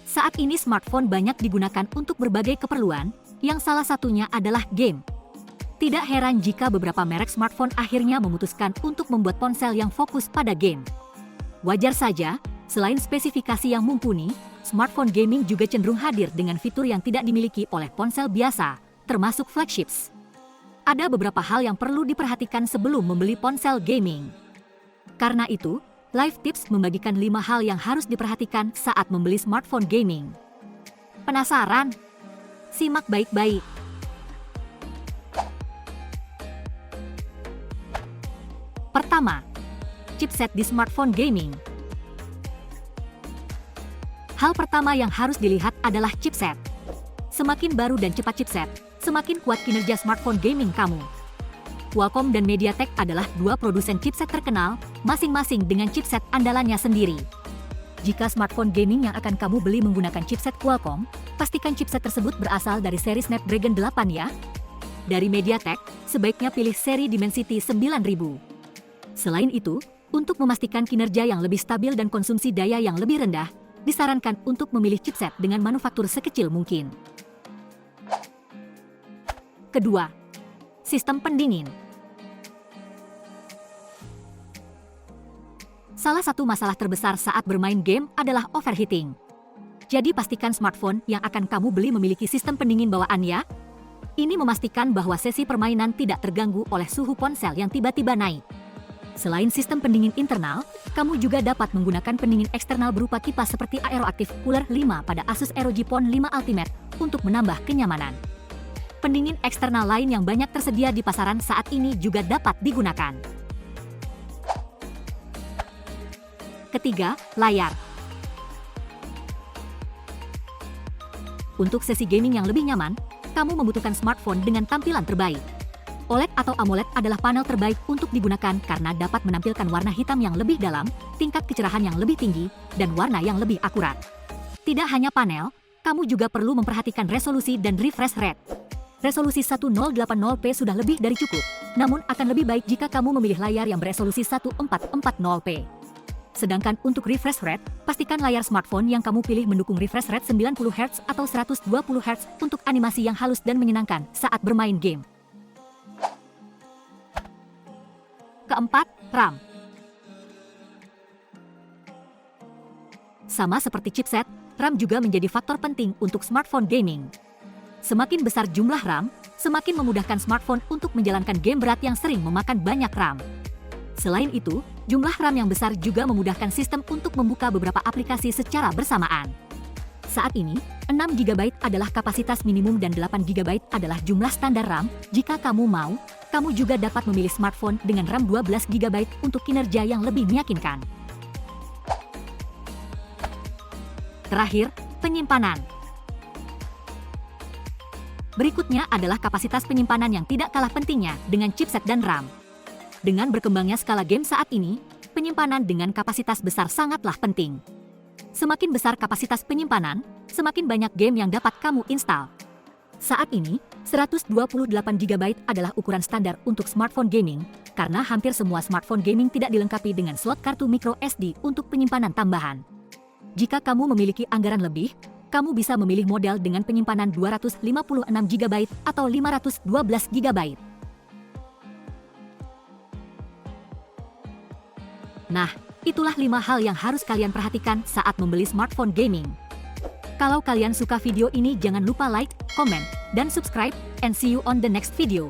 Saat ini smartphone banyak digunakan untuk berbagai keperluan, yang salah satunya adalah game. Tidak heran jika beberapa merek smartphone akhirnya memutuskan untuk membuat ponsel yang fokus pada game. Wajar saja, selain spesifikasi yang mumpuni, smartphone gaming juga cenderung hadir dengan fitur yang tidak dimiliki oleh ponsel biasa, termasuk flagships. Ada beberapa hal yang perlu diperhatikan sebelum membeli ponsel gaming. Karena itu, Live Tips membagikan 5 hal yang harus diperhatikan saat membeli smartphone gaming. Penasaran? Simak baik-baik. Pertama, chipset di smartphone gaming. Hal pertama yang harus dilihat adalah chipset. Semakin baru dan cepat chipset, semakin kuat kinerja smartphone gaming kamu. Qualcomm dan MediaTek adalah dua produsen chipset terkenal, masing-masing dengan chipset andalannya sendiri. Jika smartphone gaming yang akan kamu beli menggunakan chipset Qualcomm, pastikan chipset tersebut berasal dari seri Snapdragon 8 ya. Dari MediaTek, sebaiknya pilih seri Dimensity 9000. Selain itu, untuk memastikan kinerja yang lebih stabil dan konsumsi daya yang lebih rendah, disarankan untuk memilih chipset dengan manufaktur sekecil mungkin. Kedua, sistem pendingin. Salah satu masalah terbesar saat bermain game adalah overheating. Jadi pastikan smartphone yang akan kamu beli memiliki sistem pendingin bawaan ya. Ini memastikan bahwa sesi permainan tidak terganggu oleh suhu ponsel yang tiba-tiba naik. Selain sistem pendingin internal, kamu juga dapat menggunakan pendingin eksternal berupa kipas seperti Aeroactive Cooler 5 pada Asus ROG Phone 5 Ultimate untuk menambah kenyamanan. Pendingin eksternal lain yang banyak tersedia di pasaran saat ini juga dapat digunakan. Ketiga, layar. Untuk sesi gaming yang lebih nyaman, kamu membutuhkan smartphone dengan tampilan terbaik. OLED atau AMOLED adalah panel terbaik untuk digunakan karena dapat menampilkan warna hitam yang lebih dalam, tingkat kecerahan yang lebih tinggi, dan warna yang lebih akurat. Tidak hanya panel, kamu juga perlu memperhatikan resolusi dan refresh rate. Resolusi 1080p sudah lebih dari cukup, namun akan lebih baik jika kamu memilih layar yang beresolusi 1440p. Sedangkan untuk refresh rate, pastikan layar smartphone yang kamu pilih mendukung refresh rate 90Hz atau 120Hz untuk animasi yang halus dan menyenangkan saat bermain game. Keempat, RAM. Sama seperti chipset, RAM juga menjadi faktor penting untuk smartphone gaming. Semakin besar jumlah RAM, semakin memudahkan smartphone untuk menjalankan game berat yang sering memakan banyak RAM. Selain itu, jumlah RAM yang besar juga memudahkan sistem untuk membuka beberapa aplikasi secara bersamaan. Saat ini, 6GB adalah kapasitas minimum dan 8GB adalah jumlah standar RAM. Jika kamu mau, kamu juga dapat memilih smartphone dengan RAM 12GB untuk kinerja yang lebih meyakinkan. Terakhir, penyimpanan. Berikutnya adalah kapasitas penyimpanan yang tidak kalah pentingnya dengan chipset dan RAM. Dengan berkembangnya skala game saat ini, penyimpanan dengan kapasitas besar sangatlah penting. Semakin besar kapasitas penyimpanan, semakin banyak game yang dapat kamu install. Saat ini, 128GB adalah ukuran standar untuk smartphone gaming, karena hampir semua smartphone gaming tidak dilengkapi dengan slot kartu micro SD untuk penyimpanan tambahan. Jika kamu memiliki anggaran lebih, kamu bisa memilih model dengan penyimpanan 256GB atau 512GB. Nah, itulah 5 hal yang harus kalian perhatikan saat membeli smartphone gaming. Kalau kalian suka video ini jangan lupa like, comment, dan subscribe, and see you on the next video.